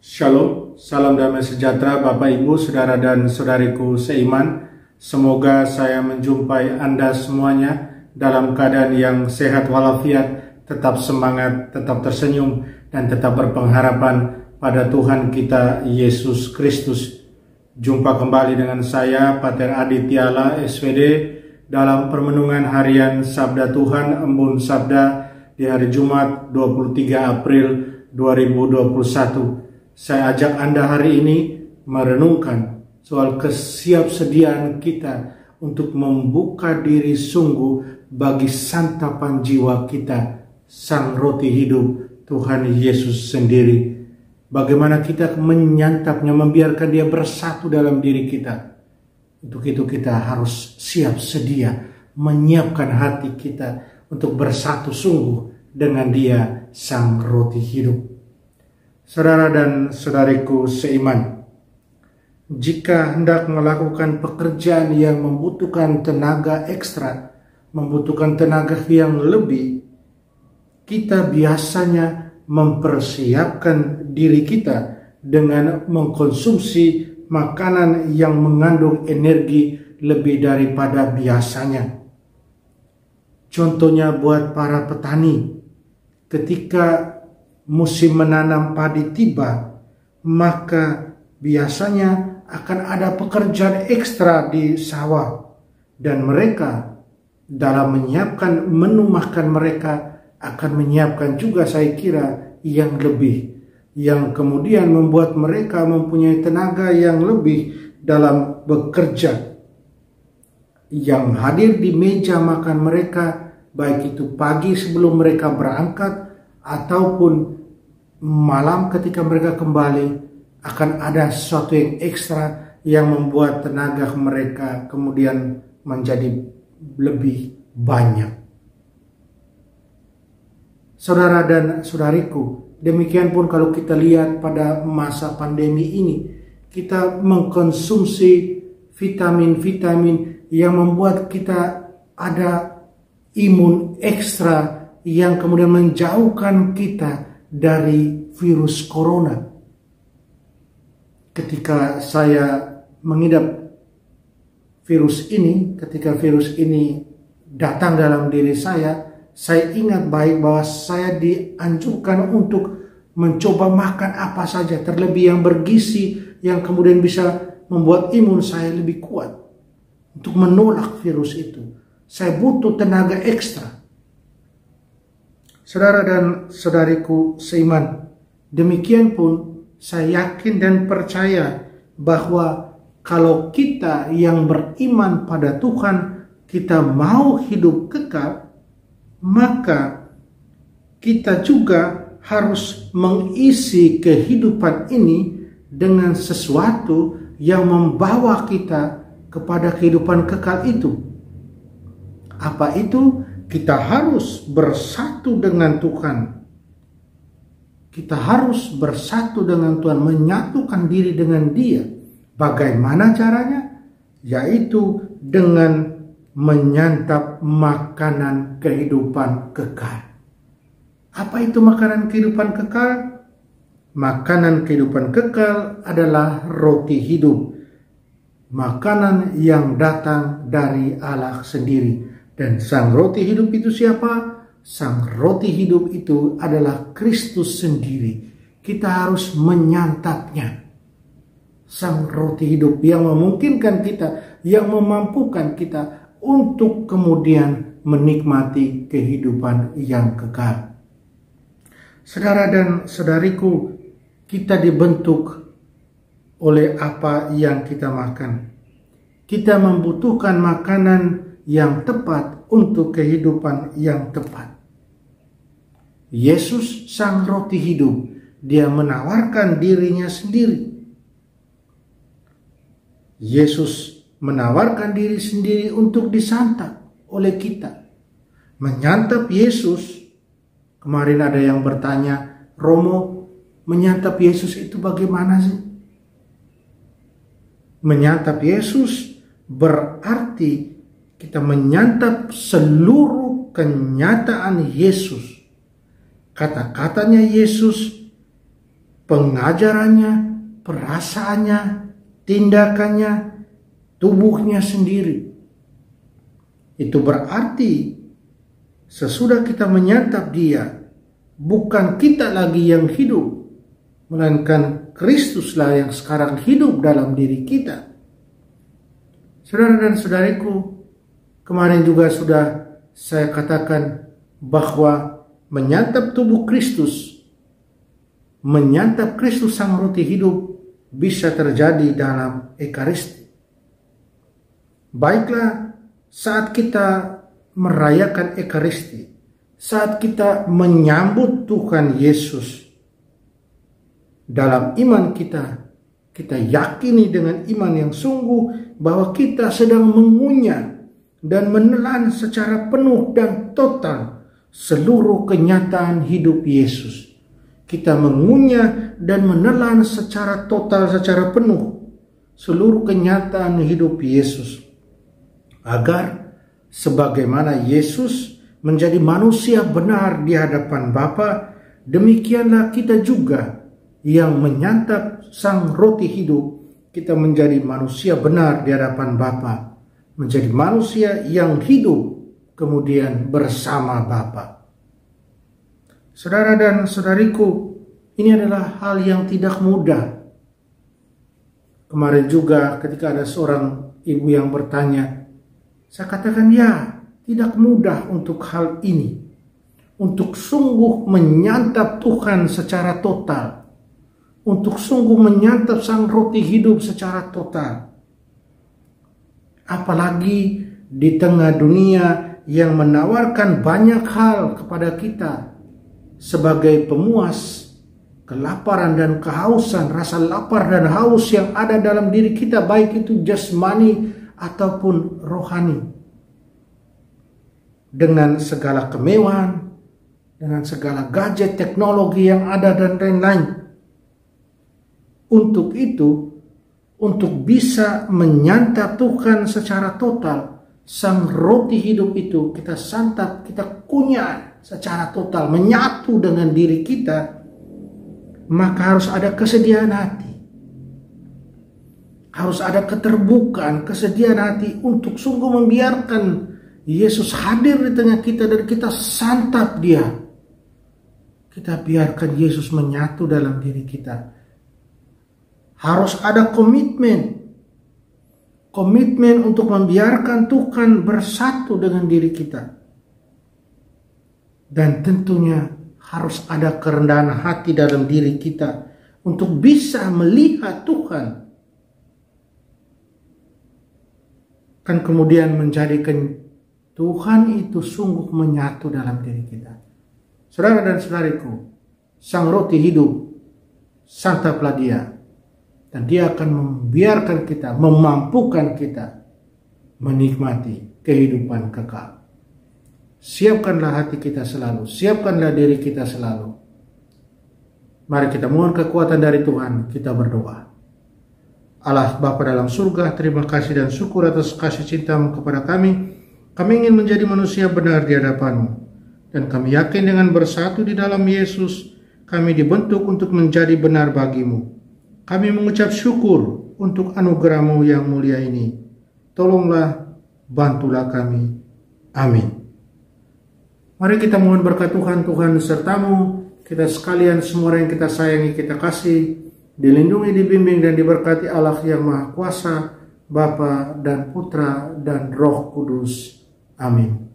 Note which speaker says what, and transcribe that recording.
Speaker 1: Shalom, salam damai sejahtera Bapak Ibu, Saudara dan Saudariku seiman. Semoga saya menjumpai Anda semuanya dalam keadaan yang sehat walafiat, tetap semangat, tetap tersenyum, dan tetap berpengharapan pada Tuhan kita Yesus Kristus. Jumpa kembali dengan saya, Pater Adi Tiala, SVD, dalam permenungan harian Sabda Tuhan, Embun Sabda, di hari Jumat 23 April 2021. Saya ajak Anda hari ini merenungkan soal kesiapsediaan kita untuk membuka diri sungguh bagi santapan jiwa kita, Sang Roti Hidup, Tuhan Yesus sendiri. Bagaimana kita menyantapnya, membiarkan Dia bersatu dalam diri kita. Untuk itu kita harus siap sedia, menyiapkan hati kita untuk bersatu sungguh dengan Dia, Sang Roti Hidup. Saudara dan saudariku seiman, jika hendak melakukan pekerjaan yang membutuhkan tenaga ekstra, membutuhkan tenaga yang lebih, kita biasanya mempersiapkan diri kita dengan mengkonsumsi makanan yang mengandung energi lebih daripada biasanya. Contohnya buat para petani, ketika musim menanam padi tiba, maka biasanya akan ada pekerjaan ekstra di sawah, dan mereka dalam menyiapkan menu makan mereka akan menyiapkan juga, saya kira, yang lebih, yang kemudian membuat mereka mempunyai tenaga yang lebih dalam bekerja. Yang hadir di meja makan mereka, baik itu pagi sebelum mereka berangkat ataupun malam ketika mereka kembali, akan ada sesuatu yang ekstra yang membuat tenaga mereka kemudian menjadi lebih banyak. Saudara dan saudariku, demikian pun kalau kita lihat pada masa pandemi ini, kita mengkonsumsi vitamin-vitamin yang membuat kita ada imun ekstra yang kemudian menjauhkan kita dari virus corona. Ketika saya mengidap virus ini, ketika virus ini datang dalam diri saya ingat baik bahwa saya dianjurkan untuk mencoba makan apa saja, terlebih yang bergizi, yang kemudian bisa membuat imun saya lebih kuat untuk menolak virus itu. Saya butuh tenaga ekstra. Saudara dan saudariku seiman, demikian pun saya yakin dan percaya bahwa kalau kita yang beriman pada Tuhan, kita mau hidup kekal, maka kita juga harus mengisi kehidupan ini dengan sesuatu yang membawa kita kepada kehidupan kekal itu. Apa itu? Kita harus bersatu dengan Tuhan. Kita harus bersatu dengan Tuhan, menyatukan diri dengan Dia. Bagaimana caranya? Yaitu dengan menyantap makanan kehidupan kekal. Apa itu makanan kehidupan kekal? Makanan kehidupan kekal adalah roti hidup. Makanan yang datang dari Allah sendiri. Dan Sang Roti Hidup itu siapa? Sang Roti Hidup itu adalah Kristus sendiri. Kita harus menyantapnya. Sang Roti Hidup yang memungkinkan kita, yang memampukan kita untuk kemudian menikmati kehidupan yang kekal. Saudara dan saudariku, kita dibentuk oleh apa yang kita makan. Kita membutuhkan makanan yang tepat untuk kehidupan yang tepat. Yesus Sang Roti Hidup, Dia menawarkan dirinya sendiri. Yesus menawarkan diri sendiri untuk disantap oleh kita. Menyantap Yesus, kemarin ada yang bertanya, Romo, menyantap Yesus itu bagaimana sih? Menyantap Yesus berarti kita menyantap seluruh kenyataan Yesus. Kata-katanya Yesus, pengajarannya, perasaannya, tindakannya, tubuhnya sendiri. Itu berarti sesudah kita menyantap Dia, bukan kita lagi yang hidup, melainkan Kristuslah yang sekarang hidup dalam diri kita. Saudara dan saudariku, kemarin juga sudah saya katakan bahwa menyantap tubuh Kristus, menyantap Kristus sang roti hidup bisa terjadi dalam Ekaristi. Baiklah, saat kita merayakan Ekaristi, saat kita menyambut Tuhan Yesus, dalam iman kita yakini dengan iman yang sungguh bahwa kita sedang mengunyah dan menelan secara penuh dan total seluruh kenyataan hidup Yesus. Kita mengunyah dan menelan secara total, secara penuh seluruh kenyataan hidup Yesus. Agar sebagaimana Yesus menjadi manusia benar di hadapan Bapa, demikianlah kita juga yang menyantap sang roti hidup, kita menjadi manusia benar di hadapan Bapa, menjadi manusia yang hidup kemudian bersama Bapa. Saudara dan saudariku, ini adalah hal yang tidak mudah. Kemarin juga ketika ada seorang ibu yang bertanya, saya katakan ya, tidak mudah untuk hal ini. Untuk sungguh menyantap Tuhan secara total. Untuk sungguh menyantap sang roti hidup secara total. Apalagi di tengah dunia yang menawarkan banyak hal kepada kita sebagai pemuas kelaparan dan kehausan, rasa lapar dan haus yang ada dalam diri kita, baik itu jasmani ataupun rohani. Dengan segala kemewahan, dengan segala gadget teknologi yang ada dan lain-lain. Untuk itu, untuk bisa menyantap Tuhan secara total, sang roti hidup itu kita santap, kita kunyah secara total, menyatu dengan diri kita, maka harus ada kesediaan hati. Harus ada keterbukaan, kesediaan hati untuk sungguh membiarkan Yesus hadir di tengah kita dan kita santap Dia. Kita biarkan Yesus menyatu dalam diri kita. Harus ada komitmen. Komitmen untuk membiarkan Tuhan bersatu dengan diri kita. Dan tentunya harus ada kerendahan hati dalam diri kita untuk bisa melihat Tuhan. Kan kemudian menjadikan Tuhan itu sungguh menyatu dalam diri kita. Saudara dan saudariku, sang roti hidup, santaplah Dia. Dan Dia akan membiarkan kita, memampukan kita menikmati kehidupan kekal. Siapkanlah hati kita selalu, siapkanlah diri kita selalu. Mari kita mohon kekuatan dari Tuhan, kita berdoa. Allah Bapa dalam surga, terima kasih dan syukur atas kasih cinta-Mu kepada kami. Kami ingin menjadi manusia benar di hadapan-Mu. Dan kami yakin dengan bersatu di dalam Yesus, kami dibentuk untuk menjadi benar bagi-Mu. Kami mengucap syukur untuk anugerah-Mu yang mulia ini. Tolonglah, bantulah kami. Amin. Mari kita mohon berkat Tuhan, Tuhan serta-Mu. Kita sekalian semua yang kita sayangi, kita kasih, dilindungi, dibimbing, dan diberkati Allah yang Maha Kuasa, Bapa dan Putra dan Roh Kudus. Amin.